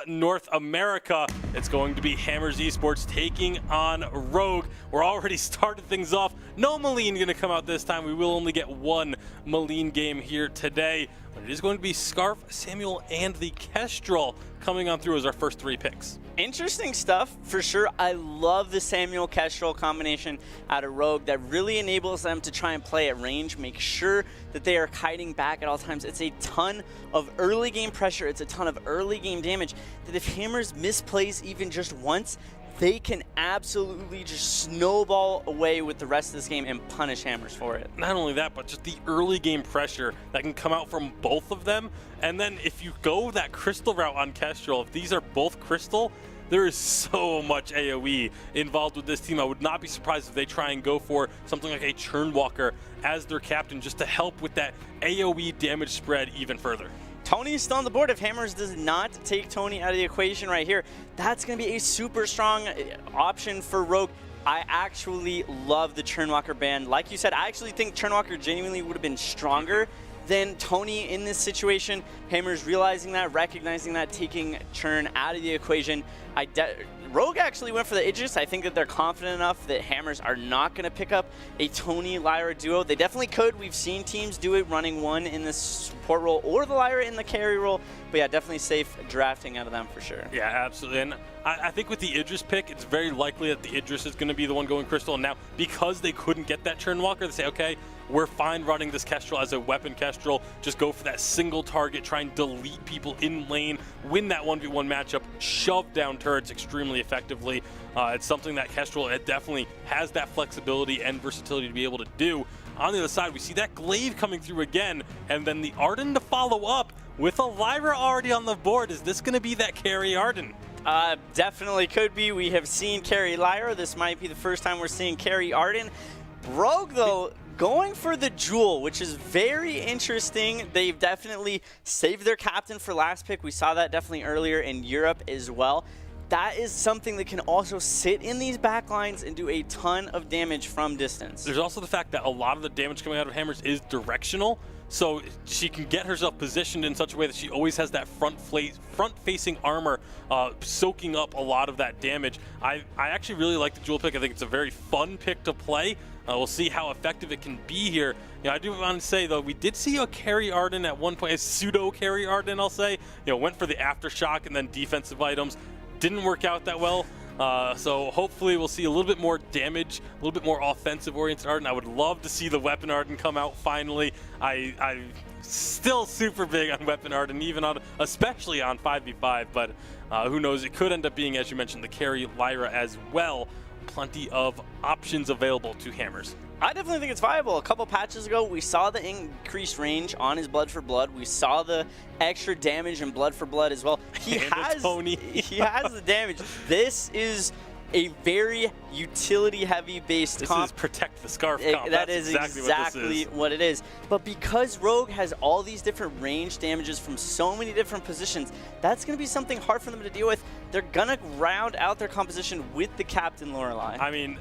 North America. It's going to be Hammers Esports taking on Rogue. We're already started things off. No Maleen going to come out this time. We will only get one Maleen game here today. But it is going to be Scarf, Samuel, and the Kestrel coming on through as our first 3 picks. Interesting stuff, for sure. I love the Samuel Kestrel combination out of Rogue. That really enables them to try and play at range, make sure that they are kiting back at all times. It's a ton of early game pressure. It's a ton of early game damage that if Hammers misplays even just once, they can absolutely just snowball away with the rest of this game and punish Hammers for it. Not only that, but just the early game pressure that can come out from both of them. And then if you go that Crystal route on Kestrel, if these are both Crystal, there is so much AoE involved with this team. I would not be surprised if they try and go for something like a Churnwalker as their captain just to help with that AoE damage spread even further. Tony is still on the board. If Hammers does not take Tony out of the equation right here, that's going to be a super strong option for Rogue. I actually love the Churnwalker ban. Like you said, I actually think Churnwalker genuinely would have been stronger than Tony in this situation. Hammers realizing that, recognizing that, taking Churn out of the equation. Rogue actually went for the Idris. I think that they're confident enough that Hammers are not going to pick up a Tony-Lyra duo. They definitely could. We've seen teams do it, running one in the support role or the Lyra in the carry role. But yeah, definitely safe drafting out of them for sure. Yeah, absolutely. And I think with the Idris pick, it's very likely that the Idris is going to be the one going Crystal. And now, because they couldn't get that Churnwalker, they say, okay, we're fine running this Kestrel as a weapon Kestrel. Just go for that single target, try and delete people in lane, win that 1v1 matchup, shove down turrets extremely effectively. It's something that Kestrel definitely has that flexibility and versatility to be able to do. On the other side, we see that Glaive coming through again, and then the Arden to follow up with a Lyra already on the board. Is this going to be that carry Arden? Definitely could be. We have seen carry Lyra. This might be the first time we're seeing carry Arden. Rogue, though, going for the Jewel, which is very interesting. They've definitely saved their captain for last pick. We saw that definitely earlier in Europe as well. That is something that can also sit in these backlines and do a ton of damage from distance. There's also the fact that a lot of the damage coming out of Hammers is directional, so she can get herself positioned in such a way that she always has that front-facing armor soaking up a lot of that damage. I actually really like the Jewel pick. I think it's a very fun pick to play. We'll see how effective it can be here. You know, I do want to say, though, we did see a carry Arden at one point, a pseudo carry Arden, I'll say. You know, went for the aftershock and then defensive items. Didn't work out that well. So hopefully we'll see a little bit more damage, a little bit more offensive-oriented Arden. I would love to see the Weapon Arden come out finally. I'm still super big on Weapon Arden, especially on 5v5, but who knows? It could end up being, as you mentioned, the carry Lyra as well. Plenty of options available to Hammers. I definitely think it's viable. A couple patches ago, we saw the increased range on his Blood for Blood. We saw the extra damage in Blood for Blood as well. He has the damage. This is a very utility-heavy based comp. This is Protect the Scarf comp. That is exactly what it is. But because Rogue has all these different range damages from so many different positions, that's going to be something hard for them to deal with. They're going to round out their composition with the Captain Lorelei. I mean,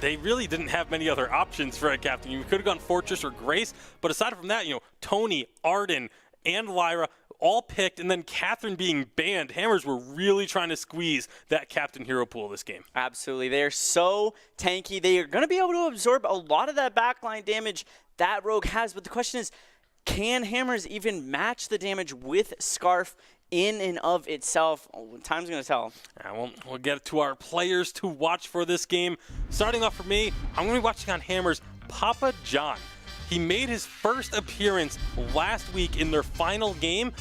they really didn't have many other options for a captain. You could have gone Fortress or Grace, but aside from that, you know, Tony, Arden, and Lyra all picked, and then Catherine being banned. Hammers were really trying to squeeze that captain hero pool this game. Absolutely. They're so tanky. They are going to be able to absorb a lot of that backline damage that Rogue has, but the question is, can Hammers even match the damage with Scarf in and of itself? Time's going to tell. Yeah, we'll get to our players to watch for this game. Starting off for me, I'm going to be watching on Hammers Papa John. He made his first appearance last week in their final game,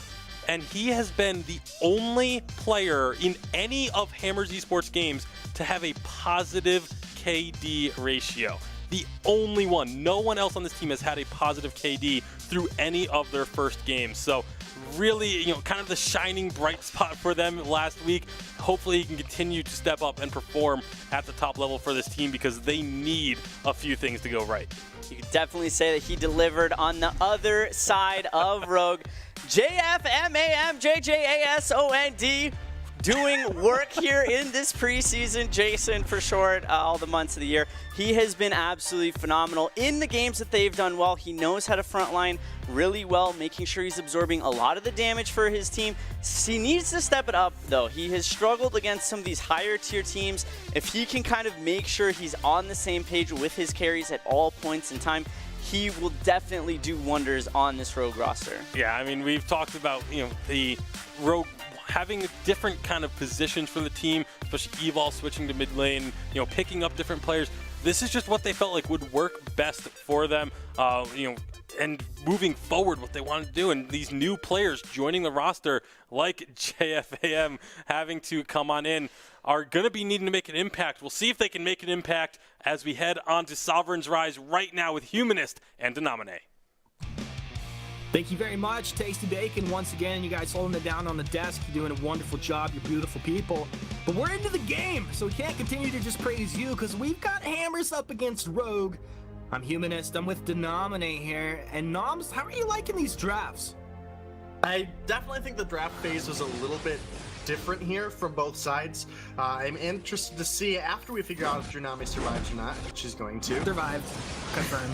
and he has been the only player in any of Hammers Esports games to have a positive KD ratio. The only one. No one else on this team has had a positive KD through any of their first games. So really, you know, kind of the shining bright spot for them last week. Hopefully he can continue to step up and perform at the top level for this team because they need a few things to go right. You could definitely say that he delivered on the other side of Rogue. JFMAMJJASOND. doing work here in this preseason. Jason, for short, all the months of the year. He has been absolutely phenomenal in the games that they've done well. He knows how to frontline really well, making sure he's absorbing a lot of the damage for his team. He needs to step it up, though. He has struggled against some of these higher tier teams. If he can kind of make sure he's on the same page with his carries at all points in time, he will definitely do wonders on this Rogue roster. Yeah, I mean, we've talked about, the Rogue having different kind of positions for the team, especially Evol switching to mid lane, picking up different players. This is just what they felt like would work best for them, and moving forward what they wanted to do. And these new players joining the roster, like JFAM having to come on in, are going to be needing to make an impact. We'll see if they can make an impact as we head on to Sovereign's Rise right now with Humanist and Denominate. Thank you very much, Tasty Bacon. Once again, you guys holding it down on the desk. You're doing a wonderful job. You're beautiful people. But we're into the game, so we can't continue to just praise you because we've got Hammers up against Rogue. I'm Humanist. I'm with Denominate here. And Noms, how are you liking these drafts? I definitely think the draft phase was a little bit different here from both sides. I'm interested to see after we figure out if Drenami survives or not, which she's going to. Survived. Confirmed.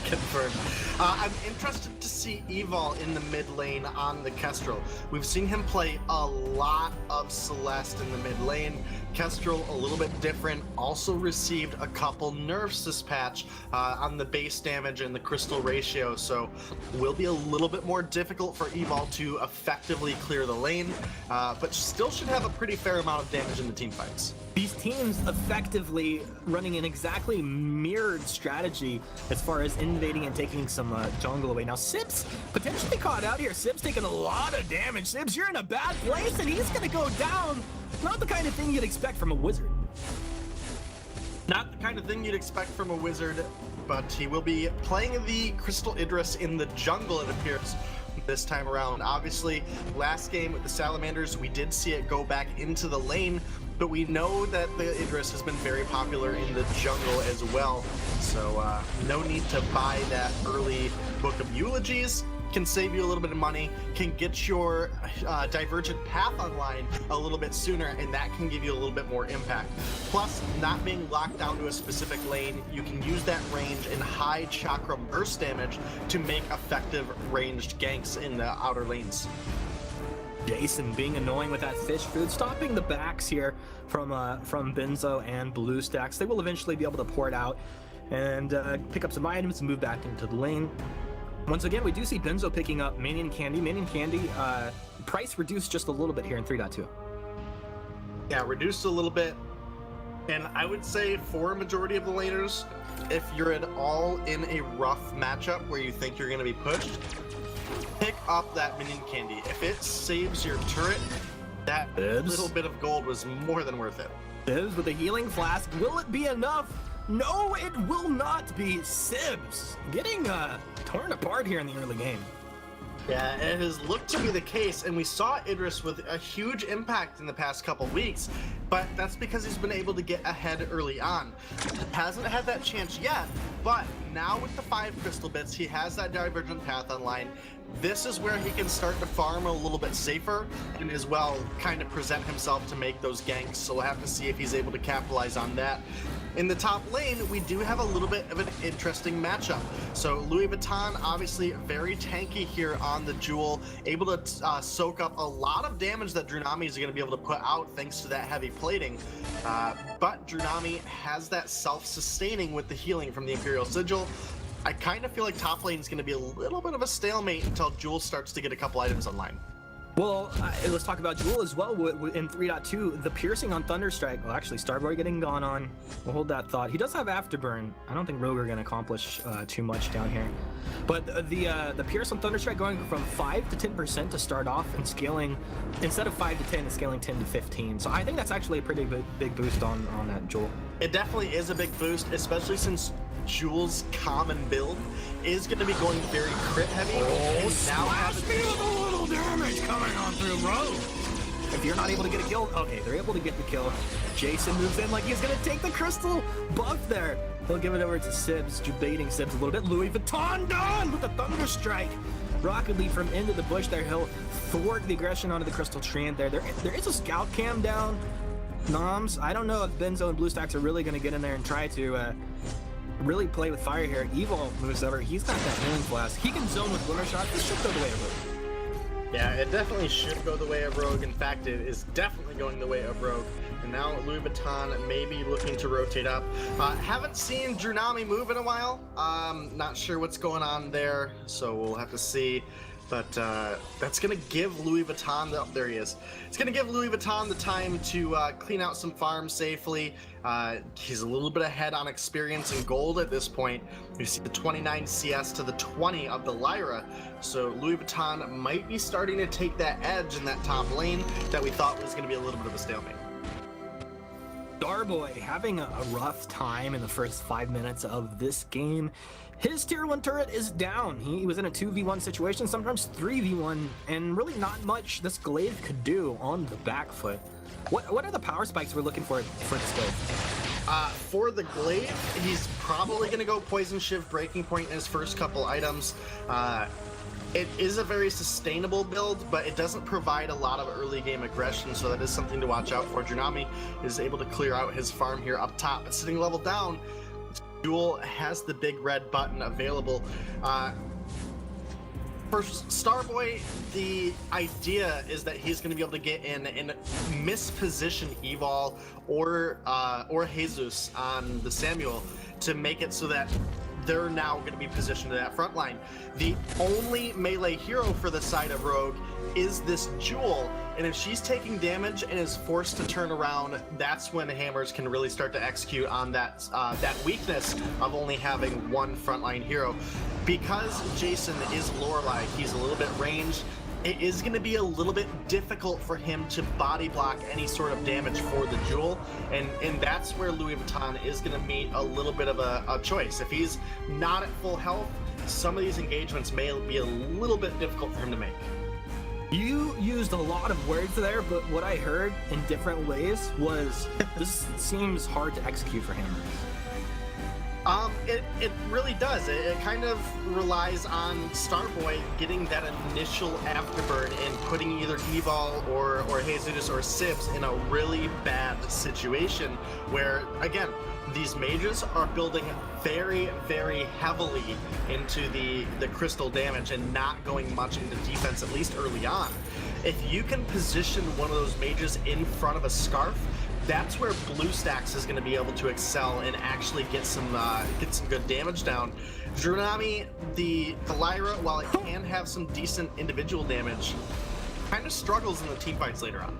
Confirmed. I'm interested to see Evol in the mid lane on the Kestrel. We've seen him play a lot of Celeste in the mid lane. Kestrel a little bit different, also received a couple nerfs this patch on the base damage and the crystal ratio, so will be a little bit more difficult for Evol to effectively clear the lane, but still should have a pretty fair amount of damage in the team fights. These teams effectively running an exactly mirrored strategy as far as invading and taking some jungle away. Now, Sibs potentially caught out here. Sibs taking a lot of damage. Sibs, you're in a bad place, and he's going to go down. Not the kind of thing you'd expect from a wizard. Not the kind of thing you'd expect from a wizard, but he will be playing the Crystal Idris in the jungle, it appears, this time around. Obviously, last game with the Salamanders, we did see it go back into the lane, but we know that the Idris has been very popular in the jungle as well, so no need to buy that early Book of Eulogies. Can save you a little bit of money, can get your Divergent Path online a little bit sooner, and that can give you a little bit more impact. Plus, not being locked down to a specific lane, you can use that range and high chakra burst damage to make effective ranged ganks in the outer lanes. Jason being annoying with that fish food, stopping the backs here from Benzo and BlueStacks. They will eventually be able to pour it out and pick up some items and move back into the lane. Once again, we do see Benzo picking up Minion Candy. Minion Candy, price reduced just a little bit here in 3.2. Yeah, reduced a little bit. And I would say for a majority of the laners, if you're at all in a rough matchup where you think you're going to be pushed, pick up that Minion Candy. If it saves your turret, that little bit of gold was more than worth it. Sibs with a healing flask. Will it be enough? No, it will not be. Sibs getting torn apart here in the early game. Yeah, it has looked to be the case, and we saw Idris with a huge impact in the past couple weeks, but that's because he's been able to get ahead early on. Hasn't had that chance yet, but now with the 5 crystal bits, he has that Divergent Path online. This is where he can start to farm a little bit safer and as well kind of present himself to make those ganks, so we'll have to see if he's able to capitalize on that. In the top lane, we do have a little bit of an interesting matchup. So Louis Vuitton, obviously very tanky here on the Jewel, able to soak up a lot of damage that Drenami is going to be able to put out thanks to that heavy plating. But Drenami has that self-sustaining with the healing from the Imperial Sigil. I kind of feel like top lane is going to be a little bit of a stalemate until Jewel starts to get a couple items online. Well, let's talk about Jewel as well. In 3.2, the piercing on Thunderstrike. Well, actually, Starboy getting gone on. We'll hold that thought. He does have Afterburn. I don't think Rogue are going to accomplish too much down here. But the pierce on Thunderstrike going from 5 to 10% to start off and scaling, instead of 5 to 10, it's scaling 10 to 15. So I think that's actually a pretty big boost on that Jewel. It definitely is a big boost, especially since Jewel's common build is going to be going very crit heavy. Oh, smash me with a little damage coming on through Rogue. If you're not able to get a kill, okay, they're able to get the kill. Jason moves in like he's going to take the crystal buff there. He'll give it over to Sibs, baiting Sibs a little bit. Louis Vuitton done with the Thunderstrike. Rocket Leap from into the bush there. He'll thwart the aggression onto the Crystal Treant there. There is a scout cam down. Noms, I don't know if Benzo and BlueStacks are really going to get in there and try to really play with fire here. Evil moves over. He's got that healing flask. He can zone with Glimmer Shot. This should go the way of Rogue. Yeah, it definitely should go the way of Rogue. In fact, it is definitely going the way of Rogue. And now Louis Vuitton may be looking to rotate up. Haven't seen Drunami move in a while. Not sure what's going on there, so we'll have to see. But that's going to give Louis Vuitton, there he is. It's going to give Louis Vuitton the time to clean out some farms safely. He's a little bit ahead on experience and gold at this point. You see the 29 CS to the 20 of the Lyra. So Louis Vuitton might be starting to take that edge in that top lane that we thought was going to be a little bit of a stalemate. Starboy having a rough time in the first 5 minutes of this game. His tier 1 turret is down. He was in a 2v1 situation, sometimes 3v1, and really not much this Glaive could do on the back foot. What are the power spikes we're looking for this Glaive? For the Glaive, he's probably going to go Poison Shiv, Breaking Point in his first couple items. It is a very sustainable build, but it doesn't provide a lot of early game aggression, so that is something to watch out for. Drunami is able to clear out his farm here up top, but sitting level down, Duel has the big red button available. For Starboy, the idea is that he's going to be able to get in and misposition Evol or Jesus on the Samuel to make it so that they're now going to be positioned to that front line. The only melee hero for the side of Rogue is this Jewel, and if she's taking damage and is forced to turn around, that's when Hammers can really start to execute on that weakness of only having one frontline hero. Because Jason is Lorelei, he's a little bit ranged, it is going to be a little bit difficult for him to body block any sort of damage for the Jewel, and that's where Louis Vuitton is going to meet a little bit of a choice. If he's not at full health, some of these engagements may be a little bit difficult for him to make. You used a lot of words there, but what I heard in different ways was this seems hard to execute for Hammers. It really does. It kind of relies on Starboy getting that initial afterburn and putting either Evol or Jesus or Sibs in a really bad situation where, again, these mages are building very, very heavily into the crystal damage and not going much into defense, at least early on. If you can position one of those mages in front of a Scarf, that's where BlueStacks is going to be able to excel and actually get some good damage down. Drunami, the Lyra, while it can have some decent individual damage, kind of struggles in the team fights later on.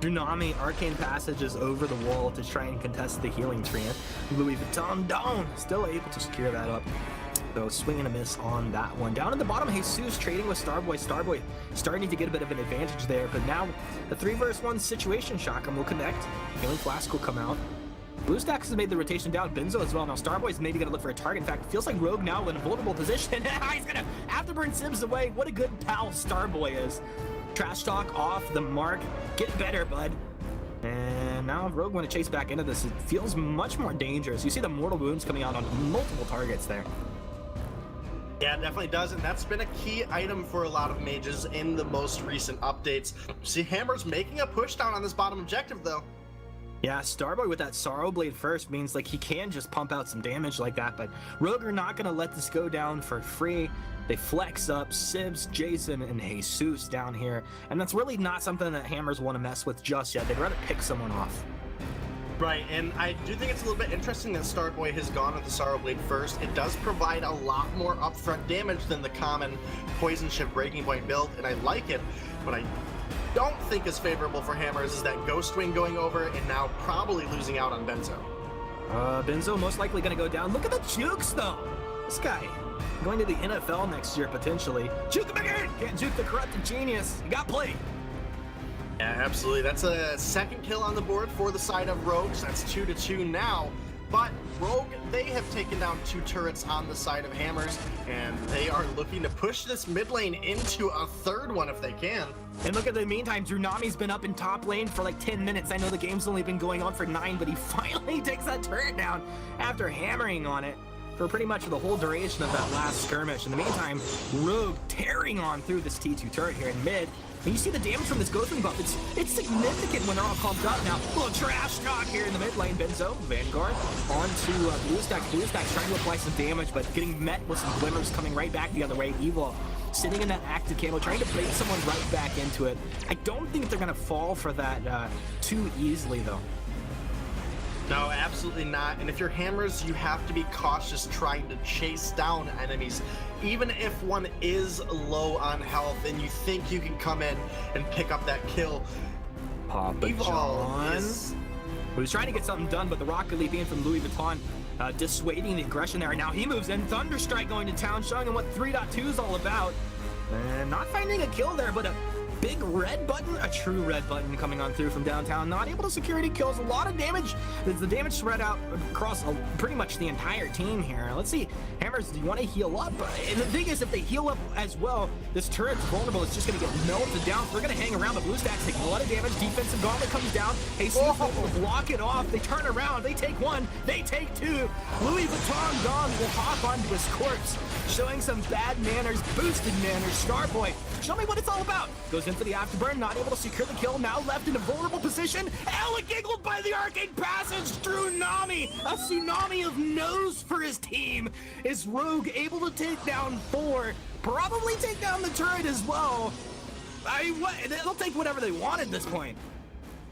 Drunami, Arcane Passage is over the wall to try and contest the healing treant. Louis Vuitton down, still able to secure that up. So swing and a miss on that one. Down at the bottom, Jesus trading with Starboy. Starboy starting to get a bit of an advantage there, but now the 3 versus 1 situation. Shotgun will connect. Healing Flask will come out. BlueStacks has made the rotation down. Benzo as well. Now Starboy's maybe going to look for a target. In fact, it feels like Rogue now in a vulnerable position. He's going to afterburn Sims away. What a good pal Starboy is. Trash talk off the mark. Get better, bud. And now Rogue want to chase back into this. It feels much more dangerous. You see the mortal wounds coming out on multiple targets there. Yeah, it definitely does, and that's been a key item for a lot of mages in the most recent updates. See Hammers making a push down on this bottom objective, though. Yeah, Starboy with that Sorrow Blade first means like he can just pump out some damage like that, but Rogue are not going to let this go down for free. They flex up Sibs, Jason, and Jesus down here, and that's really not something that Hammers want to mess with just yet. They'd rather pick someone off. Right, and I do think it's a little bit interesting that Starboy has gone with the Sorrow Blade first. It does provide a lot more upfront damage than the common Poison Shiv Breaking Point build, and I like it. What I don't think is favorable for Hammers is that Ghost Wing going over and now probably losing out on Benzo. Benzo most likely going to go down. Look at the jukes, though. This guy going to the NFL next year, potentially. Juke him again! Can't juke the corrupted genius. You got played. Yeah, absolutely. That's a second kill on the board for the side of Rogue, so that's 2-2 now. But Rogue, they have taken down 2 turrets on the side of Hammers, and they are looking to push this mid lane into a third one if they can. And look at the meantime, Drunami's been up in top lane for like 10 minutes. I know the game's only been going on for 9, but he finally takes that turret down after hammering on it. for pretty much the whole duration of that last skirmish. In the meantime, Rogue tearing on through this T2 turret here in mid. And you see the damage from this Ghostwing buff. It's significant when they're all pumped up now. A little trash talk here in the mid lane. Benzo, Vanguard, onto BlueStacks. BlueStacks trying to apply some damage, but getting met with some glimmers coming right back the other way. Evil sitting in that active camo, trying to bait someone right back into it. I don't think they're going to fall for that too easily, though. No, absolutely not. And if you're Hammers, you have to be cautious trying to chase down enemies. Even if one is low on health and you think you can come in and pick up that kill. Papa John, who was trying to get something done, but the Rocket Leap in from Louis Vuitton dissuading the aggression there. And now he moves in. Thunderstrike going to town, showing him what 3.2 is all about. And not finding a kill there, but a big red button, a true red button coming on through from downtown. Not able to secure any kills. A lot of damage. There's the damage spread out across pretty much the entire team here. Let's see. Hammers, do you want to heal up? And the thing is, if they heal up as well, this turret's vulnerable. It's just going to get melted down. So they're going to hang around. The BlueStacks taking a lot of damage. Defensive gauntlet comes down. Jesus will block it off. They turn around. They take one. They take two. Louis Vuitton Dong will hop onto his corpse, showing some bad manners, boosted manners. Starboy, show me what it's all about. Goes into the afterburn, not able to secure the kill, now left in a vulnerable position. Ella giggled by the arcade passage through Nami. A tsunami of no's for his team. Is Rogue able to take down 4? Probably take down the turret as well. They'll take whatever they want at this point.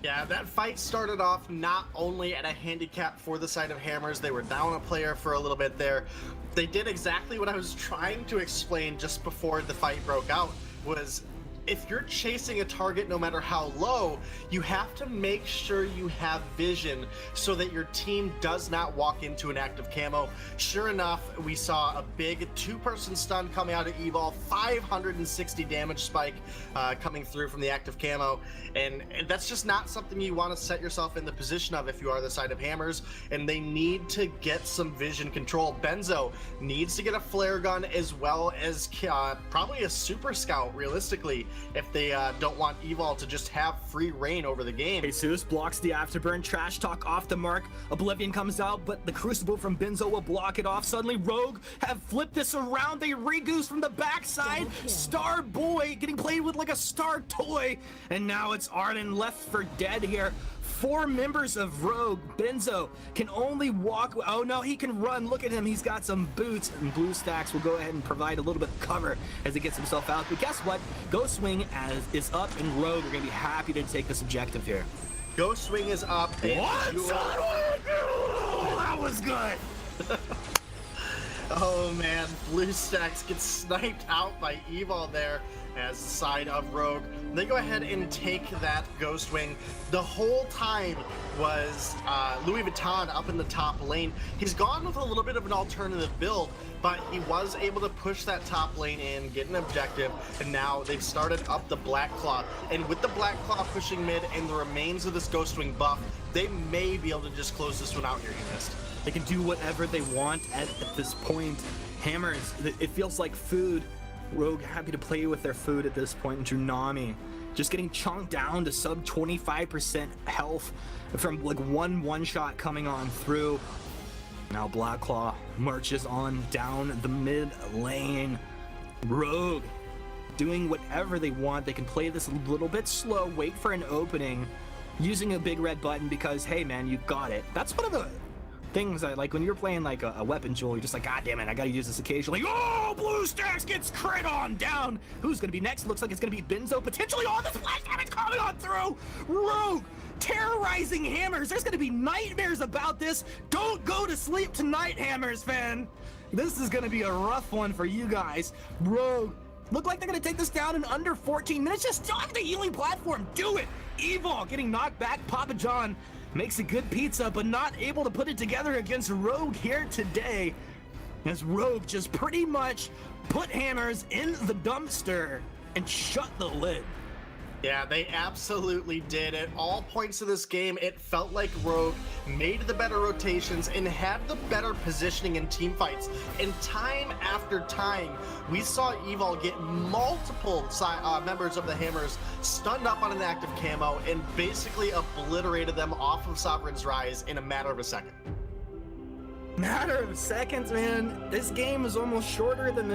Yeah, that fight started off not only at a handicap for the side of Hammers, they were down a player for a little bit there. They did exactly what I was trying to explain just before the fight broke out, was if you're chasing a target, no matter how low, you have to make sure you have vision so that your team does not walk into an active camo. Sure enough, we saw a big 2-person stun coming out of Evol, 560 damage spike coming through from the active camo, and that's just not something you want to set yourself in the position of if you are the side of Hammers, and they need to get some vision control. Benzo needs to get a flare gun as well as probably a super scout, realistically, if they don't want Evol to just have free reign over the game. Jesus blocks the afterburn. Trash talk off the mark. Oblivion comes out, but the Crucible from Benzo will block it off. Suddenly, Rogue have flipped this around. They regoose from the backside. Star Boy getting played with like a star toy. And now it's Arden left for dead here. 4 members of Rogue. Benzo can only walk. Oh no, he can run. Look at him. He's got some boots. And BlueStacks will go ahead and provide a little bit of cover as he gets himself out. But guess what? Ghostwing is up, and Rogue are going to be happy to take this objective here. Ghostwing is up. What? That was good. Oh man, BlueStacks gets sniped out by Evol there as the side of Rogue. They go ahead and take that Ghostwing. The whole time was Louis Vuitton up in the top lane. He's gone with a little bit of an alternative build, but he was able to push that top lane in, get an objective, and now they've started up the Black Claw. And with the Black Claw pushing mid and the remains of this Ghostwing buff, they may be able to just close this one out here, you missed. They can do whatever they want at this point. Hammers, it feels like food. Rogue happy to play with their food at this point. Tsunami just getting chunked down to sub 25% health from like one shot coming on through. Now Blackclaw marches on down the mid lane. Rogue doing whatever they want. They can play this a little bit slow, wait for an opening, using a big red button because, hey man, you got it. That's one of the things that, like when you're playing like a weapon duel, you're just like, god damn it, I gotta use this occasionally. Oh, BlueStacks gets crit on down. Who's gonna be next? Looks like it's gonna be Benzo potentially. Oh, this flash damage coming on through. Rogue terrorizing Hammers. There's gonna be nightmares about this. Don't go to sleep tonight, Hammers fan. This is gonna be a rough one for you guys. Rogue look like they're gonna take this down in under 14 minutes. Just stop the healing platform. Do it. Evol getting knocked back. Papa John makes a good pizza, but not able to put it together against Rogue here today, as Rogue just pretty much put Hammers in the dumpster and shut the lid. Yeah, they absolutely did. At all points of this game, it felt like Rogue made the better rotations and had the better positioning in team fights. And time after time, we saw Evol get multiple members of the Hammers stunned up on an active camo and basically obliterated them off of Sovereign's Rise in a matter of a second. Matter of seconds, man. This game is almost shorter than the